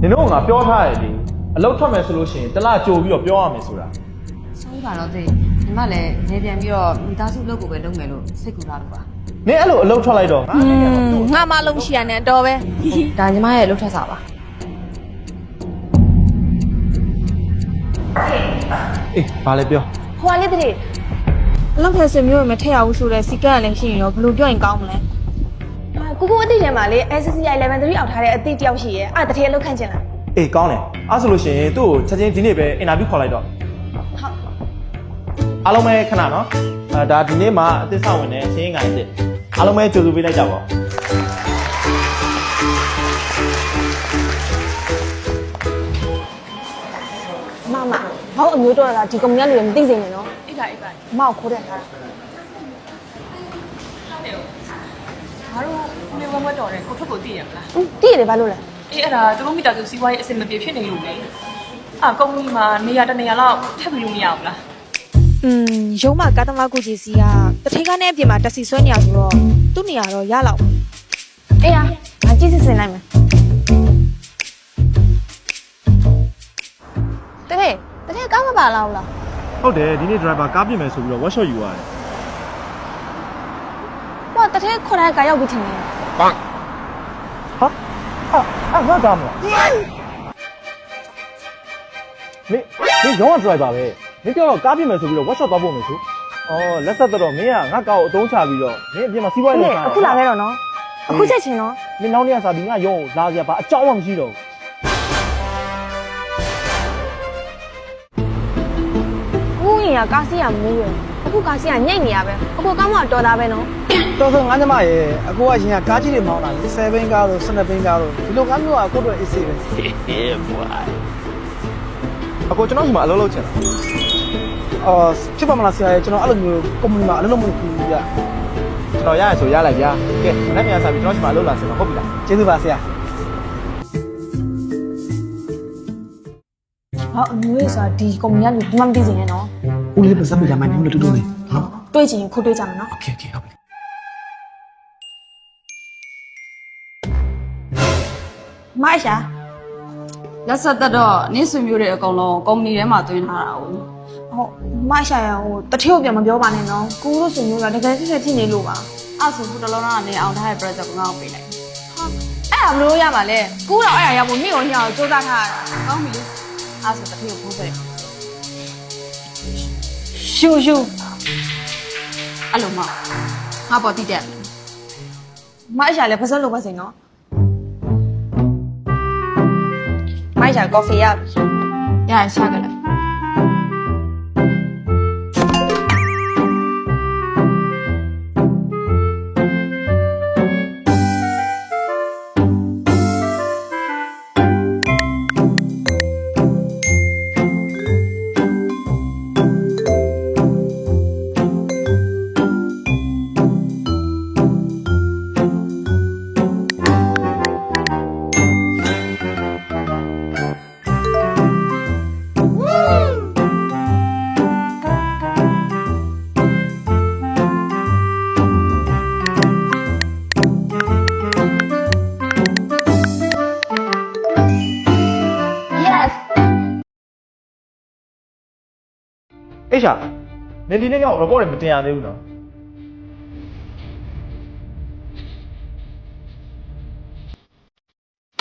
နင်တို့ငါပြောထားတယ်လေအလုပ်ထွက်မယ်ဆိုလို့ရှိရင်တလားကြိုပြီးတော့ပြောရမယ်ဆိုတာ ဆုံးပါတော့တဲ့ညီမလည်းနေပြန်ပြီးတော့မိသားစုလုပ်ကိုပဲလုပ်မယ်လို့စိတ်ကူလာလို့ပါ နင်အဲ့လိုအလုပ်ထွက်လိုက်တော့ ငါမလုံးရှိရနဲ့တော့ပဲ ဒါညီမရဲ့လုပ်ထက်စားပါ အေးဘာလဲပြော ဟိုကလေးတည်းအလောက်ထက်ဆွေမျိုးရမထည့်ရဘူးဆိုတော့စီကတ်လည်းရှိရင်တော့ဘယ်လိုပြောရင်ကောင်းမလဲကိုကိုအသိထဲမှာလေ SCI 11 အောက်ထားတဲ့အသိတယောက်ရှိရဲ့အဲ့တည်းအလောက်ခန့်ချင်လား အေးကောင်းတယ်အဲ့ဆိုလို့ရှိရင်သူ့ကိုချက်ချင်းဒီနေ့ပဲအင်တာဗျူးခေါ်လိုက်တော့ ဟုတ် အားလုံးပဲခဏနော်ဒါဒီနေ့မှအသစ်ဆောင်ဝင်တဲ့ရှင်းငိုင်းတစ်အားလုံးပဲကြိုဆိုပေးလိုက်ကြပါဦး မမဟောအမျိုးတော်တာဒီကွန်မြတ်လူတွေမသိစေနဲ့နော် အေးပါအေးပါ မအောင်ခိုးတယ်ထားတာ ငါတို့နေဝမတော်တယ်ကိုထုတ်ကိုသိရမလား သိရတယ်ဘာလို့လဲ အေးအဲ့ဒါသူတို့မိသားစုစီးပွားရေးအဆင်မပြေဖြစ်နေလို့လေအာကုမ္ပဏီမှာနေရာတစ်နေရာလောက်ထပ်ပြီးလို့မရဘူးလား ရုံးမကားသမားကိုကြီးစီကတထင်းကားနဲ့အပြင်မှာတက်စီဆွဲနေရဆိုတော့သူ့နေရာတော့ရလောက်အေးရငါကြည့်စစ်စင်လိုက်မယ်တထင်းကားမပါလားဟုတ်လား ဟုတ်တယ်ဒီနေ့ driver ကားပြင်မယ်ဆိုပြီးတော့ workshop ယူရတယ် ဟိုတထင်းခေါ်တဲ့ကားရောက်ပြီထင်တယ် ဟာငါကားမလားမင်းရောင်း driver ပဲမင်းပြောတော့ကားပြင်မယ်ဆိုပြီးတော့ workshop သွားဖို့မယ်ဆိုအော်လက်ဆက်တော့မင်းကငါကားကိုအသုံးချပြီးတော့မင်းအပြင်မှာစီးပွားရေးလုပ်တာ အခုလာခဲ့တော့နော်အခုချက်ချင်းနော် မင်းနောက်နေ့ကစားပြီးငါရုံးကိုလာကြပါအကြောင်းမှမရှိတော့ ဘူးရင်ကကားစီးရမူးရယ်အခုကားစီးရညိတ်နေရပဲအခုကောင်းမှတော်သားပဲနော် တော်ဆိုငါးညမရဲ့အကိုကရင်ကကားကြီးတွေမောင်းတာလေ7ဘင်းကားတို့12ဘင်းကားတို့ဒီလိုကားမျိုးကကိုယ့်အတွက် AC ပဲ အကိုကျွန်တော်ဒီမှာအလုပ်လုပ်ချင်တာ အော်ဖြစ်ပါမလားဆရာရဲ့ကျွန်တော်အဲ့လိုမျိုးကုမ္ပဏီမှာအလုပ်လုပ်မှုလုပ်ပြီးရ ကျွန်တော်ရရဆိုရလိုက်ဗျာကဲမနေ့ပြန်စားပြီးကျွန်တော်ဒီမှာအလုပ်လာစင်တော့ဟုတ်ပြီလား ကျေးဇူးပါဆရာ ဟောအမျိုးရေးဆိုတာဒီကွန်မြတ်လူဒီမှမသိစေနဲ့နော် ဦးလေးပတ်စပ်ပြလာမှနေလို့တူတူလေးနော် တွေးချင်ခုတွေးကြမယ်နော် โอเคဟုတ်ပြီ မိုက်ရှာ လက်ဆက်သက်တော့နင်းဆွေမျိုးတွေအကုန်လုံးကုမ္ပဏီထဲမှာတွင်းထားတာဟုတ် ဟိုမိုက်ရှာရဟိုတထည့်ကိုပြန်မပြောပါနဲ့နော်ကိုတို့ဆွေမျိုးကတကယ်ဖြစ်ဖြစ်နေလို့ပါ အဲ့ဆိုခုတလုံးကနေအောင်ထားတဲ့ project ကိုငါ့ကိုပေးလိုက် အဲ့ဒါမလို့ရမှာလဲကူတော့အဲ့ဒါရောက်ဖို့မိကိုညောင်းစူးစမ်းထားရတာ ကောင်းပြီလေအဲ့ဆိုတစ်ခေတ်ကိုဖိုးပေး ရှူရှူ အဲ့လိုမှငါပေါ်တိတက် မိုက်ရှာလည်းဖစက်လို့ပဲစိန်နော်မိုက်ရှာကော်ဖီရ ရရရှာကြလိုက် အေးရှာနင်ဒီနေ့ရောက် report တွေမတင်ရသေးဘူးနော်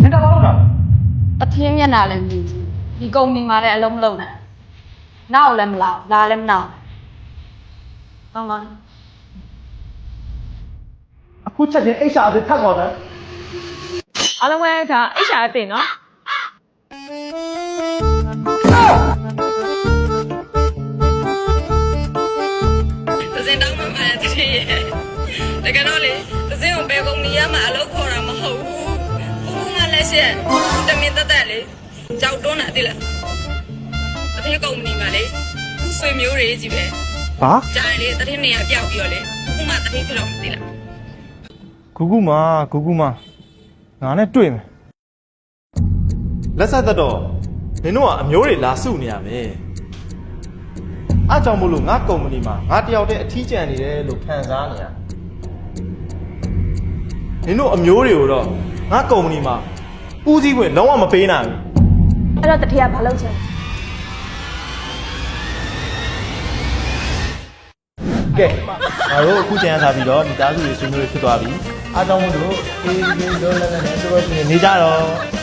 နင်တော့လောက်တာ တထင်းမျက်နှာလည်းမြင်ကြည့်ဒီကုမ္ပဏီမှာလည်းအလုံးမလုံးနဲ့နောက်လည်းမလာလာလည်းမနောက်ကောင်းလား အခုချက်ချင်းအေးရှာအစ်ထပ်ခေါ်တယ် အားလုံးပဲဒါအိရှာအတင်နော် သစင်တောင်းမှမှတည်းရဲ့တကယ်တော့လေသစင်ကိုဘယ်ကုမ္ပဏီရမှအလုပ်ခေါ်တာမဟုတ်ဘူးဘူးငါလက်ရှက်တမင်တက်လေကြောက်တွန်းတာသိလားတထင်းကုမ္ပဏီမှာလေဆွေမျိုးတွေကြီးပဲ ဘာ ကြားလေတထင်းနေရပြောက်ပြီးတော့လေခုမှတထင်းဖြစ်တော့မသိလား ဂူမငါနဲ့တွေ့မယ်လက်ဆက်သက်တော့နင်တို့ကအမျိုးတွေလာစုနေရမယ်အားကြောင့်မို့လို့ငါကုမ္ပဏီမှာငါတယောက်တည်းအထီးကျန်နေတယ်လို့ခံစားနေရနင်တို့အမျိုးတွေကိုတော့ငါကုမ္ပဏီမှာ ဦးစီးခွင့်လုံးဝမပေးနိုင်ဘူး အဲ့တော့တထေးကဘာလုပ်ချင် ကဲငါတို့အခုကျန်ရထားပြီးတော့မိသားစုတွေဆွေးနွေးဖြစ်သွားပြီအားကြောင့်မို့လို့အေးအေးလုံးလုံးနဲ့ဆိုတော့နေကြတော့